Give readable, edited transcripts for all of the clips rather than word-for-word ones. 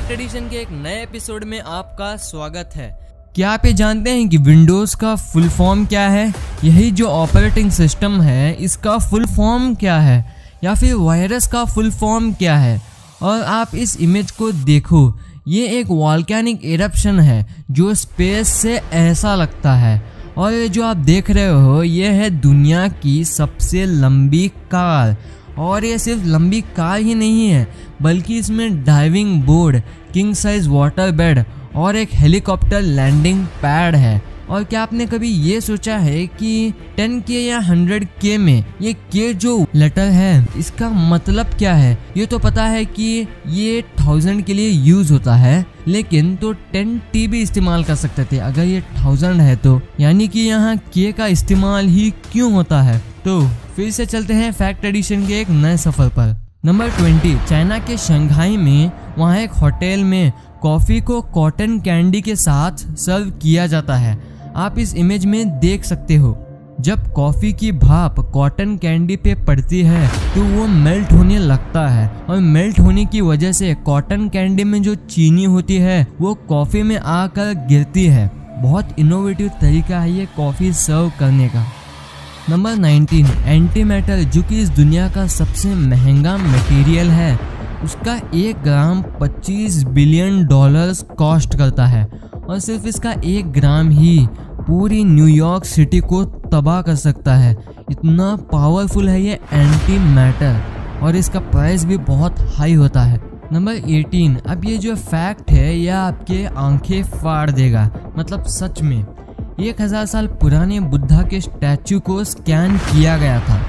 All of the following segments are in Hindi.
फैक्ट एडिशन के एक नए एपिसोड में आपका स्वागत है। क्या आप ये जानते हैं कि विंडोज़ का फुल फॉर्म क्या है? यही जो ऑपरेटिंग सिस्टम है इसका फुल फॉर्म क्या है, या फिर वायरस का फुल फॉर्म क्या है? और आप इस इमेज को देखो, ये एक वॉल्केनिक इरप्शन है जो स्पेस से ऐसा लगता है। और ये जो आप देख रहे हो ये है दुनिया की सबसे लंबी कार। और ये सिर्फ लंबी कार ही नहीं है बल्कि इसमें diving board, king size water bed और एक हेलीकॉप्टर लैंडिंग पैड है। और क्या आपने कभी ये सोचा है कि 10K या 100K में ये K जो लेटर है इसका मतलब क्या है? ये तो पता है कि ये 1000 के लिए यूज होता है, लेकिन तो 10T भी इस्तेमाल कर सकते थे अगर ये 1000 है तो, यानी कि यहाँ K का इस्तेमाल ही क्यों होता है? तो फिर से चलते हैं फैक्ट एडिशन के एक नए सफर पर। नंबर 20, चाइना के शंघाई में वहाँ एक होटल में कॉफ़ी को कॉटन कैंडी के साथ सर्व किया जाता है। आप इस इमेज में देख सकते हो, जब कॉफ़ी की भाप कॉटन कैंडी पे पड़ती है तो वो मेल्ट होने लगता है, और मेल्ट होने की वजह से कॉटन कैंडी में जो चीनी होती है वो कॉफ़ी में आकर गिरती है। बहुत इनोवेटिव तरीका है ये कॉफ़ी सर्व करने का। नंबर 19, एंटी मैटर जो कि इस दुनिया का सबसे महंगा मटेरियल है, उसका 1 ग्राम $25 बिलियन कॉस्ट करता है। और सिर्फ इसका 1 ग्राम ही पूरी न्यूयॉर्क सिटी को तबाह कर सकता है। इतना पावरफुल है ये एंटी मैटर, और इसका प्राइस भी बहुत हाई होता है। नंबर 18, अब ये जो फैक्ट है यह आपके आंखें फाड़ देगा, मतलब सच में 1000 साल पुराने बुद्धा के स्टैचू को स्कैन किया गया था,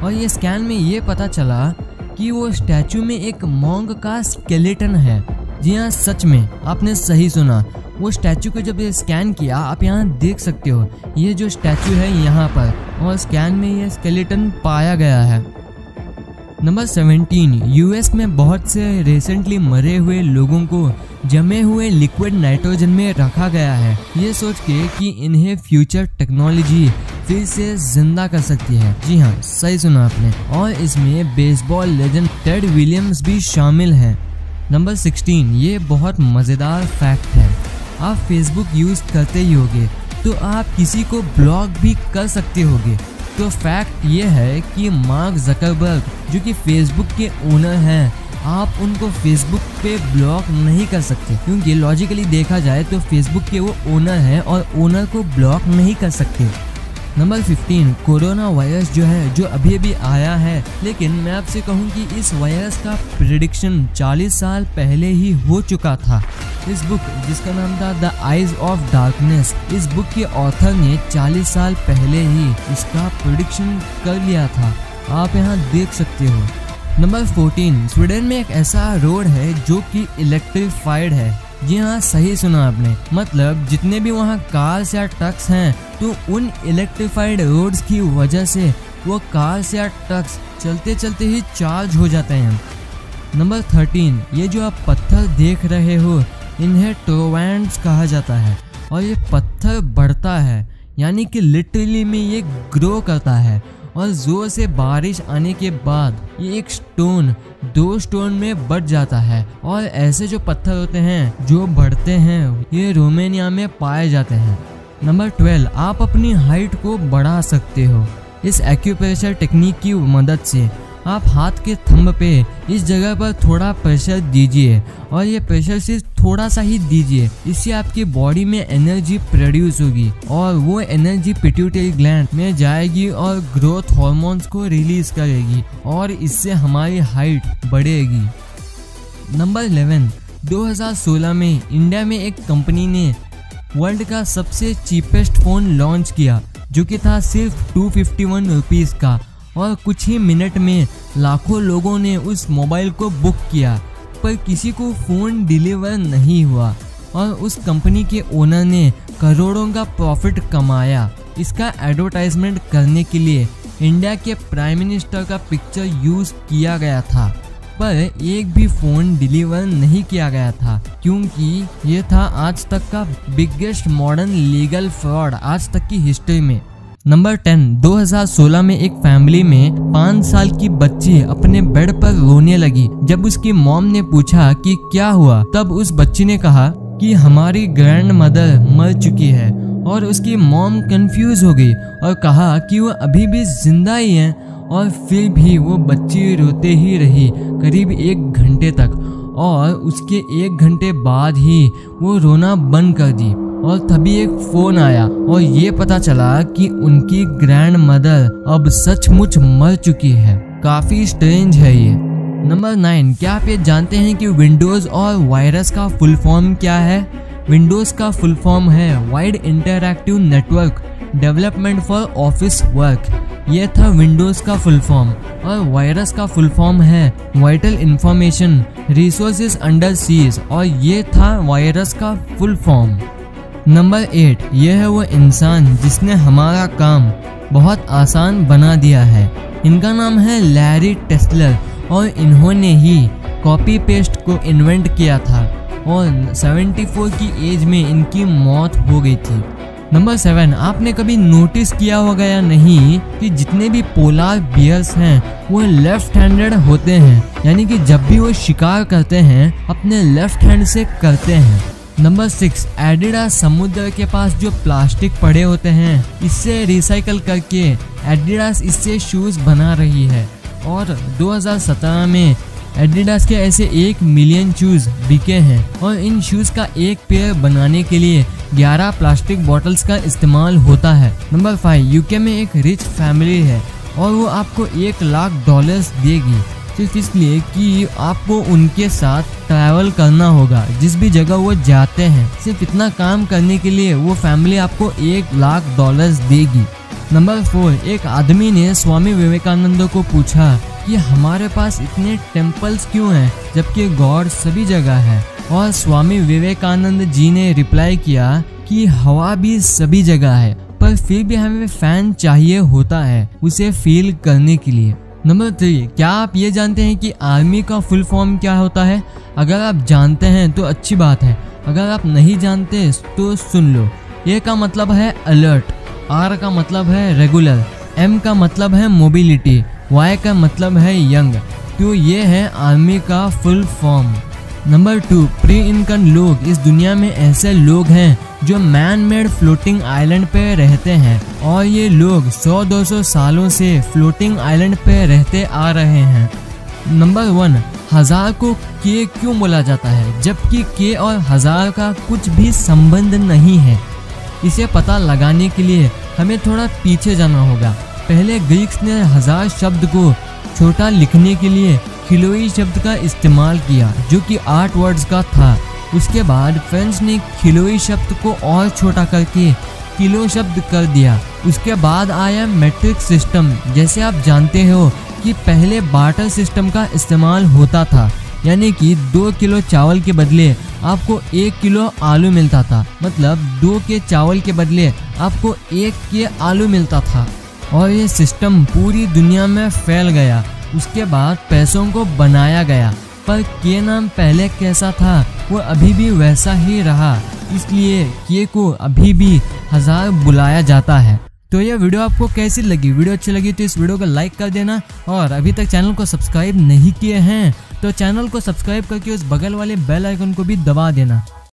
और ये स्कैन में ये पता चला कि वो स्टैचू में एक मॉन्क का स्केलेटन है। जी हाँ, सच में आपने सही सुना। वो स्टैचू को जब ये स्कैन किया, आप यहाँ देख सकते हो ये जो स्टैचू है यहाँ पर, और स्कैन में ये स्केलेटन पाया गया है। नंबर 17, यूएस में बहुत से रिसेंटली मरे हुए लोगों को जमे हुए लिक्विड नाइट्रोजन में रखा गया है, ये सोच के कि इन्हें फ्यूचर टेक्नोलॉजी फिर से जिंदा कर सकती है। जी हाँ, सही सुना आपने। और इसमें बेसबॉल लेजेंड टेड विलियम्स भी शामिल हैं। नंबर 16, ये बहुत मज़ेदार फैक्ट है। आप फेसबुक यूज़ करते ही होगे तो आप किसी को ब्लॉक भी कर सकते होगे। तो फैक्ट ये है कि मार्क जकरबर्ग जो कि फेसबुक के ओनर हैं, आप उनको फेसबुक पे ब्लॉक नहीं कर सकते, क्योंकि लॉजिकली देखा जाए तो फेसबुक के वो ओनर हैं और ओनर को ब्लॉक नहीं कर सकते। नंबर 15, कोरोना वायरस जो है जो अभी आया है, लेकिन मैं आपसे कहूँ कि इस वायरस का प्रेडिक्शन 40 साल पहले ही हो चुका था। इस बुक जिसका नाम था द आइज ऑफ डार्कनेस, इस बुक के ऑथर ने 40 साल पहले ही इसका प्रेडिक्शन कर लिया था। आप यहाँ देख सकते हो। नंबर 14, स्वीडन में एक ऐसा रोड है जो कि इलेक्ट्रिफाइड है। जी हाँ, सही सुना आपने, मतलब जितने भी वहाँ कार्स या ट्रक्स हैं तो उन इलेक्ट्रिफाइड रोड्स की वजह से वो कार्स या ट्रक्स चलते चलते ही चार्ज हो जाते हैं। नंबर 13, ये जो आप पत्थर देख रहे हो इन्हें टोरवेंट्स कहा जाता है, और ये पत्थर बढ़ता है, यानी कि लिटरली में ये ग्रो करता है, और जोर से बारिश आने के बाद ये एक स्टोन 2 स्टोन में बढ़ जाता है। और ऐसे जो पत्थर होते हैं जो बढ़ते हैं ये रोमानिया में पाए जाते हैं। नंबर 12, आप अपनी हाइट को बढ़ा सकते हो इस एक्यूप्रेशर टेक्निक की मदद से। आप हाथ के थंब पे इस जगह पर थोड़ा प्रेशर दीजिए, और ये प्रेशर सिर्फ थोड़ा सा ही दीजिए, इससे आपकी बॉडी में एनर्जी प्रोड्यूस होगी, और वो एनर्जी पिट्यूटरी ग्लैंड में जाएगी और ग्रोथ हार्मोन्स को रिलीज करेगी, और इससे हमारी हाइट बढ़ेगी। नंबर 11, 2016 में इंडिया में एक कंपनी ने वर्ल्ड का सबसे चीपेस्ट फ़ोन लॉन्च किया, जो कि था सिर्फ 251 रुपीज़ का, और कुछ ही मिनट में लाखों लोगों ने उस मोबाइल को बुक किया, पर किसी को फ़ोन डिलीवर नहीं हुआ, और उस कंपनी के ओनर ने करोड़ों का प्रॉफिट कमाया। इसका एडवर्टाइजमेंट करने के लिए इंडिया के प्राइम मिनिस्टर का पिक्चर यूज़ किया गया था, पर एक भी फ़ोन डिलीवर नहीं किया गया था, क्योंकि ये था आज तक का बिगेस्ट मॉडर्न लीगल फ्रॉड आज तक की हिस्ट्री में। नंबर 10, 2016 में एक फैमिली में 5 साल की बच्ची अपने बेड पर रोने लगी। जब उसकी मॉम ने पूछा कि क्या हुआ, तब उस बच्ची ने कहा कि हमारी ग्रैंड मदर मर चुकी है। और उसकी मॉम कंफ्यूज हो गई और कहा कि वो अभी भी जिंदा ही है। और फिर भी वो बच्ची रोते ही रही करीब 1 घंटे तक, और उसके 1 घंटे बाद ही वो रोना बंद कर दी। और तभी एक फोन आया और ये पता चला कि उनकी ग्रैंड मदर अब सचमुच मर चुकी है। काफी स्ट्रेंज है ये। नंबर 9, क्या आप ये जानते हैं कि विंडोज और वायरस का फुल फॉर्म क्या है? विंडोज का फुल फॉर्म है wide interactive network development for office work. ये था विंडोज का फुल फॉर्म। और वायरस का फुल फॉर्म है vital information resources under seize, और ये था वायरस का फुल फॉर्म। नंबर 8, यह है वो इंसान जिसने हमारा काम बहुत आसान बना दिया है। इनका नाम है लैरी टेस्लर, और इन्होंने ही कॉपी पेस्ट को इन्वेंट किया था, और 74 की एज में इनकी मौत हो गई थी। नंबर 7, आपने कभी नोटिस किया होगा या नहीं कि जितने भी पोलार बियर्स हैं वो लेफ्ट हैंडेड होते हैं, यानी कि जब भी वो शिकार करते हैं अपने लेफ्ट हैंड से करते हैं। नंबर 6, एडिडास समुद्र के पास जो प्लास्टिक पड़े होते हैं इससे रिसाइकल करके एडिडास इससे शूज बना रही है। और 2017 में एडिडास के ऐसे 1 मिलियन शूज बिके हैं, और इन शूज का एक पेयर बनाने के लिए 11 प्लास्टिक बॉटल्स का इस्तेमाल होता है। नंबर 5, यूके में एक रिच फैमिली है और वो आपको $1 लाख देगी, सिर्फ इसलिए कि आपको उनके साथ ट्रैवल करना होगा जिस भी जगह वो जाते हैं। सिर्फ इतना काम करने के लिए वो फैमिली आपको $1 लाख देगी। नंबर 4, एक आदमी ने स्वामी विवेकानंद को पूछा कि हमारे पास इतने टेम्पल्स क्यों हैं जबकि गॉड सभी जगह है। और स्वामी विवेकानंद जी ने रिप्लाई किया कि हवा भी सभी जगह है, पर फिर भी हमें फैन चाहिए होता है उसे फील करने के लिए। नंबर 3, क्या आप ये जानते हैं कि आर्मी का फुल फॉर्म क्या होता है? अगर आप जानते हैं तो अच्छी बात है, अगर आप नहीं जानते तो सुन लो। ए का मतलब है अलर्ट, आर का मतलब है रेगुलर, एम का मतलब है मोबिलिटी, वाई का मतलब है यंग। तो ये है आर्मी का फुल फॉर्म। नंबर 2, प्री इनकन लोग इस दुनिया में ऐसे लोग हैं जो मैन मेड फ्लोटिंग आइलैंड पे रहते हैं, और ये लोग 100-200 सालों से फ्लोटिंग आइलैंड पे रहते आ रहे हैं। नंबर 1, 1000 को के क्यों बोला जाता है जबकि के और 1000 का कुछ भी संबंध नहीं है? इसे पता लगाने के लिए हमें थोड़ा पीछे जाना होगा। पहले ग्रीक्स ने 1000 शब्द को छोटा लिखने के लिए किलोई शब्द का इस्तेमाल किया जो कि 8 वर्ड्स का था। उसके बाद फ्रेंच ने किलोई शब्द को और छोटा करके किलो शब्द कर दिया। उसके बाद आया मेट्रिक सिस्टम। जैसे आप जानते हो कि पहले बार्टर सिस्टम का इस्तेमाल होता था, यानी कि 2 किलो चावल के बदले आपको 1 किलो आलू मिलता था, मतलब 2 के चावल के बदले आपको 1 के आलू मिलता था। और ये सिस्टम पूरी दुनिया में फैल गया। उसके बाद पैसों को बनाया गया, पर के नाम पहले कैसा था वो अभी भी वैसा ही रहा, इसलिए के को अभी भी 1000 बुलाया जाता है। तो ये वीडियो आपको कैसी लगी? वीडियो अच्छी लगी तो इस वीडियो को लाइक कर देना, और अभी तक चैनल को सब्सक्राइब नहीं किए हैं तो चैनल को सब्सक्राइब करके उस बगल वाले बेल आइकन को भी दबा देना।